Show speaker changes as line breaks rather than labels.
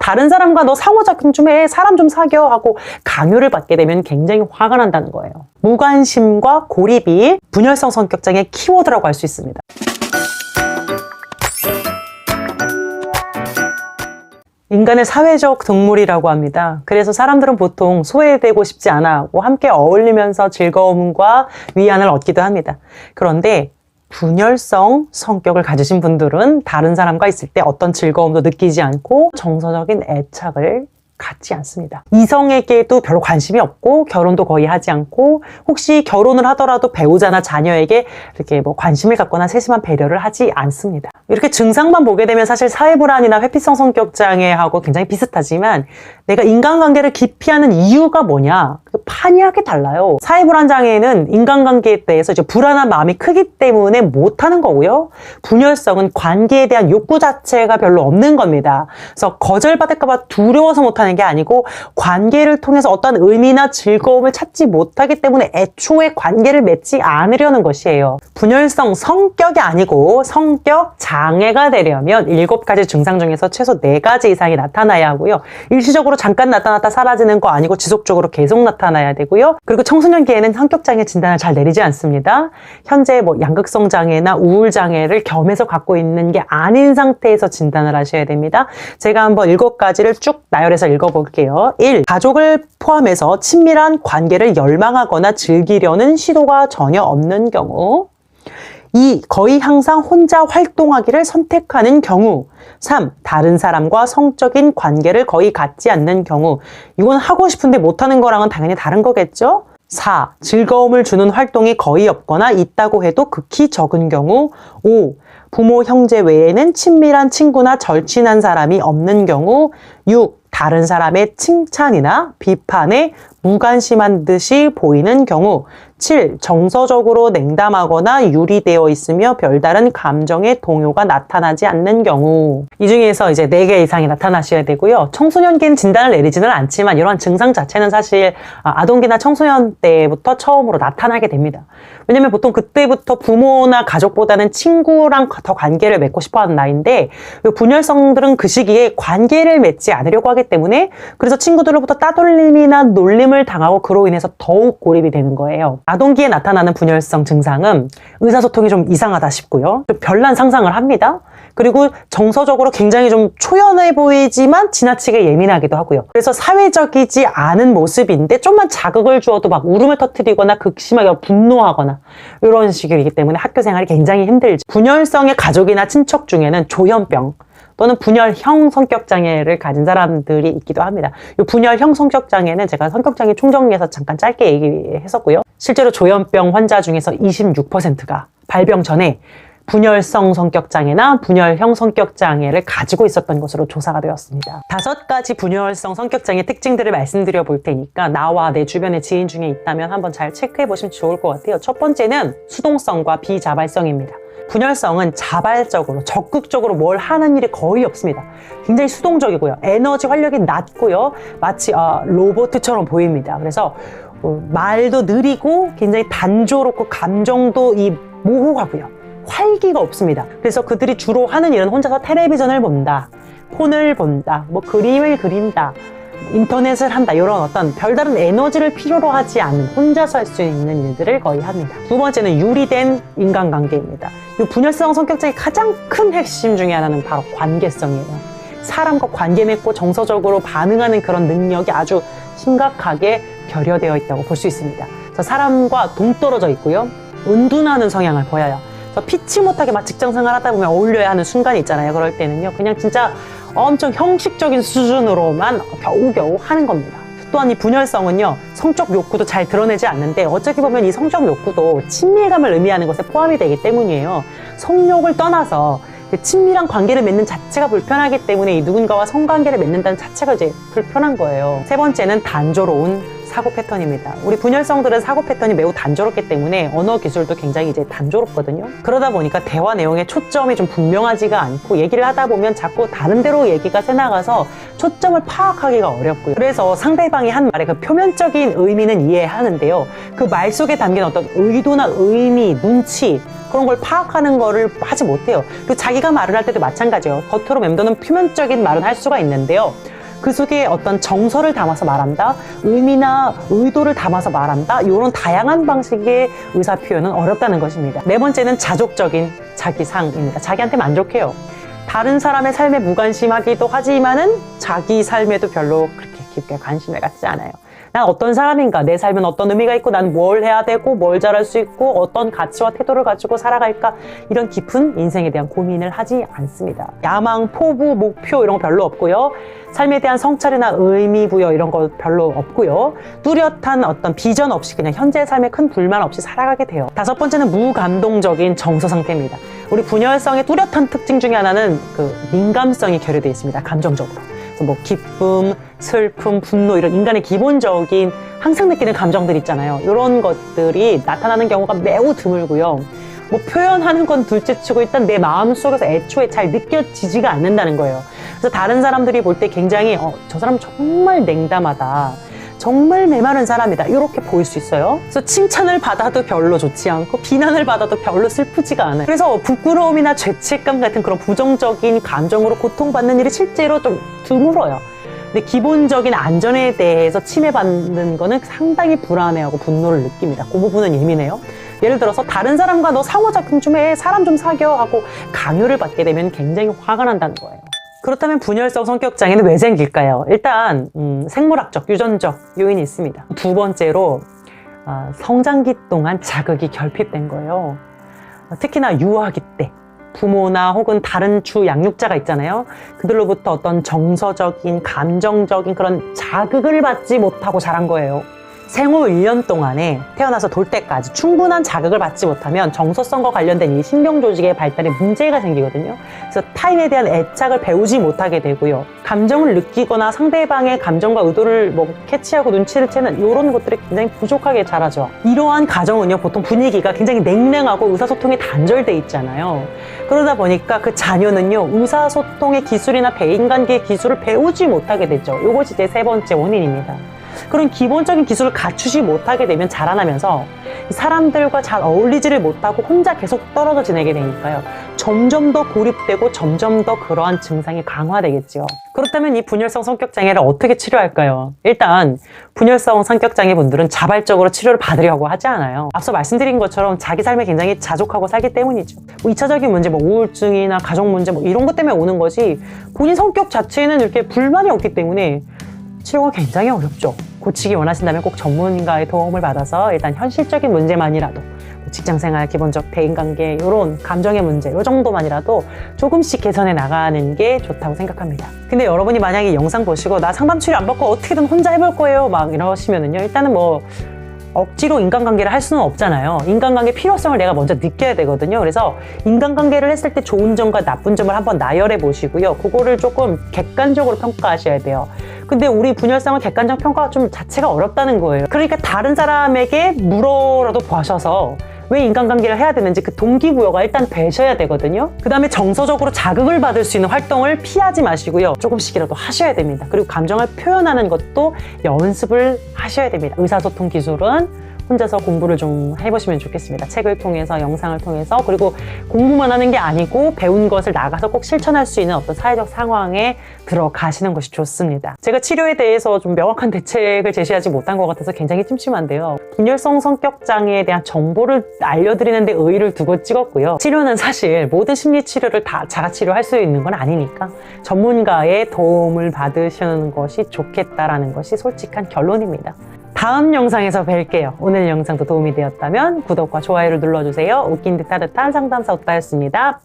다른 사람과 너 상호작용 좀 해, 사람 좀 사겨 하고 강요를 받게 되면 굉장히 화가 난다는 거예요. 무관심과 고립이 분열성 성격장애의 키워드라고 할 수 있습니다. 인간은 사회적 동물이라고 합니다. 그래서 사람들은 보통 소외되고 싶지 않아 하고 함께 어울리면서 즐거움과 위안을 얻기도 합니다. 그런데 분열성 성격을 가지신 분들은 다른 사람과 있을 때 어떤 즐거움도 느끼지 않고 정서적인 애착을 갖지 않습니다. 이성에게도 별로 관심이 없고 결혼도 거의 하지 않고 혹시 결혼을 하더라도 배우자나 자녀에게 이렇게 뭐 관심을 갖거나 세심한 배려를 하지 않습니다. 이렇게 증상만 보게 되면 사실 사회불안이나 회피성 성격장애하고 굉장히 비슷하지만 내가 인간관계를 기피하는 이유가 뭐냐? 판이하게 달라요. 사회불안 장애는 인간관계에 대해서 이제 불안한 마음이 크기 때문에 못하는 거고요. 분열성은 관계에 대한 욕구 자체가 별로 없는 겁니다. 그래서 거절받을까봐 두려워서 못하는 게 아니고 관계를 통해서 어떤 의미나 즐거움을 찾지 못하기 때문에 애초에 관계를 맺지 않으려는 것이에요. 분열성 성격이 아니고 성격 장애가 되려면 7가지 증상 중에서 최소 4가지 이상이 나타나야 하고요. 일시적으로 잠깐 나타났다 사라지는 거 아니고 지속적으로 계속 나타나야 되고요. 그리고 청소년기에는 성격장애 진단을 잘 내리지 않습니다. 현재 뭐 양극성 장애나 우울 장애를 겸해서 갖고 있는 게 아닌 상태에서 진단을 하셔야 됩니다. 제가 한번 7가지를 쭉 나열해서 읽어볼게요. 1. 가족을 포함해서 친밀한 관계를 열망하거나 즐기려는 시도가 전혀 없는 경우. 2. 거의 항상 혼자 활동하기를 선택하는 경우. 3. 다른 사람과 성적인 관계를 거의 갖지 않는 경우. 이건 하고 싶은데 못하는 거랑은 당연히 다른 거겠죠? 4. 즐거움을 주는 활동이 거의 없거나 있다고 해도 극히 적은 경우. 5. 부모, 형제 외에는 친밀한 친구나 절친한 사람이 없는 경우. 6. 다른 사람의 칭찬이나 비판에 무관심한 듯이 보이는 경우. 7. 정서적으로 냉담하거나 유리되어 있으며 별다른 감정의 동요가 나타나지 않는 경우. 이 중에서 이제 4개 이상이 나타나셔야 되고요. 청소년기는 진단을 내리지는 않지만 이러한 증상 자체는 사실 아동기나 청소년 때부터 처음으로 나타나게 됩니다. 왜냐면 보통 그때부터 부모나 가족보다는 친구랑 더 관계를 맺고 싶어하는 나이인데 분열성들은 그 시기에 관계를 맺지 않으려고 하기 때문에 그래서 친구들로부터 따돌림이나 놀림을 당하고 그로 인해서 더욱 고립이 되는 거예요. 아동기에 나타나는 분열성 증상은 의사소통이 좀 이상하다 싶고요. 좀 별난 상상을 합니다. 그리고 정서적으로 굉장히 좀 초연해 보이지만 지나치게 예민하기도 하고요. 그래서 사회적이지 않은 모습인데 좀만 자극을 주어도 막 울음을 터뜨리거나 극심하게 분노하거나 이런 식이기 때문에 학교 생활이 굉장히 힘들죠. 분열성의 가족이나 친척 중에는 조현병 또는 분열형 성격장애를 가진 사람들이 있기도 합니다. 이 분열형 성격장애는 제가 성격장애 총정리해서 잠깐 짧게 얘기했었고요. 실제로 조현병 환자 중에서 26%가 발병 전에 분열성 성격장애나 분열형 성격장애를 가지고 있었던 것으로 조사가 되었습니다. 5가지 분열성 성격장애 특징들을 말씀드려 볼 테니까 나와 내 주변의 지인 중에 있다면 한번 잘 체크해 보시면 좋을 것 같아요. 첫 번째는 수동성과 비자발성입니다. 분열성은 자발적으로 적극적으로 뭘 하는 일이 거의 없습니다. 굉장히 수동적이고요. 에너지 활력이 낮고요. 마치 로봇처럼 보입니다. 그래서 말도 느리고 굉장히 단조롭고 감정도 모호하고요. 활기가 없습니다. 그래서 그들이 주로 하는 일은 혼자서 텔레비전을 본다, 폰을 본다, 뭐 그림을 그린다, 인터넷을 한다, 이런 어떤 별다른 에너지를 필요로 하지 않는 혼자서 할 수 있는 일들을 거의 합니다. 2번째는 유리된 인간관계입니다. 이 분열성 성격장애의 가장 큰 핵심 중에 하나는 바로 관계성이에요. 사람과 관계 맺고 정서적으로 반응하는 그런 능력이 아주 심각하게 결여되어 있다고 볼 수 있습니다. 그래서 사람과 동떨어져 있고요. 은둔하는 성향을 보여요. 그래서 피치 못하게 막 직장생활 하다 보면 어울려야 하는 순간이 있잖아요. 그럴 때는요, 그냥 진짜 엄청 형식적인 수준으로만 겨우겨우 하는 겁니다. 또한 이 분열성은요, 성적 욕구도 잘 드러내지 않는데 어떻게 보면 이 성적 욕구도 친밀감을 의미하는 것에 포함이 되기 때문이에요. 성욕을 떠나서 친밀한 관계를 맺는 자체가 불편하기 때문에 이 누군가와 성관계를 맺는다는 자체가 이제 불편한 거예요. 3번째는 단조로운 사고 패턴입니다. 우리 분열성들은 사고 패턴이 매우 단조롭기 때문에 언어 기술도 굉장히 이제 단조롭거든요. 그러다 보니까 대화 내용의 초점이 좀 분명하지가 않고 얘기를 하다 보면 자꾸 다른 데로 얘기가 새나가서 초점을 파악하기가 어렵고요. 그래서 상대방이 한 말의 그 표면적인 의미는 이해하는데요. 그 말 속에 담긴 어떤 의도나 의미, 눈치 그런 걸 파악하는 거를 하지 못해요. 그리고 자기가 말을 할 때도 마찬가지예요. 겉으로 맴도는 표면적인 말은 할 수가 있는데요. 그 속에 어떤 정서를 담아서 말한다, 의미나 의도를 담아서 말한다, 이런 다양한 방식의 의사 표현은 어렵다는 것입니다. 네 번째는 자족적인 자기상입니다. 자기한테 만족해요. 다른 사람의 삶에 무관심하기도 하지만은 자기 삶에도 별로 그렇게 깊게 관심을 갖지 않아요. 난 어떤 사람인가, 내 삶은 어떤 의미가 있고 난 뭘 해야 되고 뭘 잘할 수 있고 어떤 가치와 태도를 가지고 살아갈까, 이런 깊은 인생에 대한 고민을 하지 않습니다. 야망, 포부, 목표 이런 거 별로 없고요. 삶에 대한 성찰이나 의미 부여 이런 거 별로 없고요. 뚜렷한 어떤 비전 없이 그냥 현재의 삶에 큰 불만 없이 살아가게 돼요. 다섯 번째는 무감동적인 정서 상태입니다. 우리 분열성의 뚜렷한 특징 중에 하나는 그 민감성이 결여되어 있습니다. 감정적으로. 그래서 뭐 기쁨, 슬픔, 분노 이런 인간의 기본적인 항상 느끼는 감정들 있잖아요. 이런 것들이 나타나는 경우가 매우 드물고요. 뭐 표현하는 건 둘째치고 일단 내 마음속에서 애초에 잘 느껴지지가 않는다는 거예요. 그래서 다른 사람들이 볼 때 굉장히 저 사람 정말 냉담하다, 정말 메마른 사람이다, 이렇게 보일 수 있어요. 그래서 칭찬을 받아도 별로 좋지 않고 비난을 받아도 별로 슬프지가 않아요. 그래서 부끄러움이나 죄책감 같은 그런 부정적인 감정으로 고통받는 일이 실제로 좀 드물어요. 근데 기본적인 안전에 대해서 침해받는 거는 상당히 불안해하고 분노를 느낍니다. 그 부분은 예민해요. 예를 들어서 다른 사람과 너 상호작용 좀 해, 사람 좀 사겨 하고 강요를 받게 되면 굉장히 화가 난다는 거예요. 그렇다면 분열성 성격 장애는 왜 생길까요? 일단 생물학적, 유전적 요인이 있습니다. 두 번째로 성장기 동안 자극이 결핍된 거예요. 특히나 유아기 때 부모나 혹은 다른 주 양육자가 있잖아요. 그들로부터 어떤 정서적인, 감정적인 그런 자극을 받지 못하고 자란 거예요. 생후 1년 동안에 태어나서 돌 때까지 충분한 자극을 받지 못하면 정서성과 관련된 이 신경 조직의 발달에 문제가 생기거든요. 그래서 타인에 대한 애착을 배우지 못하게 되고요. 감정을 느끼거나 상대방의 감정과 의도를 캐치하고 눈치를 채는 이런 것들이 굉장히 부족하게 자라죠. 이러한 가정은요, 보통 분위기가 굉장히 냉랭하고 의사소통이 단절돼 있잖아요. 그러다 보니까 그 자녀는요, 의사소통의 기술이나 대인관계의 기술을 배우지 못하게 되죠. 이것이 제 세 번째 원인입니다. 그런 기본적인 기술을 갖추지 못하게 되면 자라나면서 사람들과 잘 어울리지를 못하고 혼자 계속 떨어져 지내게 되니까요. 점점 더 고립되고 점점 더 그러한 증상이 강화되겠죠. 그렇다면 이 분열성 성격장애를 어떻게 치료할까요? 일단 분열성 성격장애 분들은 자발적으로 치료를 받으려고 하지 않아요. 앞서 말씀드린 것처럼 자기 삶에 굉장히 자족하고 살기 때문이죠. 2차적인 문제, 우울증이나 가족 문제 이런 것 때문에 오는 거지, 본인 성격 자체에는 이렇게 불만이 없기 때문에 치료가 굉장히 어렵죠. 고치기 원하신다면 꼭 전문가의 도움을 받아서 일단 현실적인 문제만이라도, 직장생활, 기본적 대인관계, 이런 감정의 문제, 이 정도만이라도 조금씩 개선해 나가는 게 좋다고 생각합니다. 근데 여러분이 만약에 이 영상 보시고 나 상담 치료 안 받고 어떻게든 혼자 해볼 거예요 막 이러시면은요, 일단은 억지로 인간관계를 할 수는 없잖아요. 인간관계 필요성을 내가 먼저 느껴야 되거든요. 그래서 인간관계를 했을 때 좋은 점과 나쁜 점을 한번 나열해 보시고요. 그거를 조금 객관적으로 평가하셔야 돼요. 근데 우리 분열성은 객관적 평가가 좀 자체가 어렵다는 거예요. 그러니까 다른 사람에게 물어라도 보셔서 왜 인간관계를 해야 되는지 그 동기부여가 일단 되셔야 되거든요. 그 다음에 정서적으로 자극을 받을 수 있는 활동을 피하지 마시고요. 조금씩이라도 하셔야 됩니다. 그리고 감정을 표현하는 것도 연습을 하셔야 됩니다. 의사소통 기술은 혼자서 공부를 좀 해보시면 좋겠습니다. 책을 통해서, 영상을 통해서, 그리고 공부만 하는 게 아니고 배운 것을 나가서 꼭 실천할 수 있는 어떤 사회적 상황에 들어가시는 것이 좋습니다. 제가 치료에 대해서 좀 명확한 대책을 제시하지 못한 것 같아서 굉장히 찜찜한데요. 분열성 성격장애에 대한 정보를 알려드리는 데 의의를 두고 찍었고요. 치료는 사실 모든 심리치료를 다 자가치료할 수 있는 건 아니니까 전문가의 도움을 받으시는 것이 좋겠다라는 것이 솔직한 결론입니다. 다음 영상에서 뵐게요. 오늘 영상도 도움이 되었다면 구독과 좋아요를 눌러주세요. 웃긴 듯 따뜻한 상담사 오빠였습니다.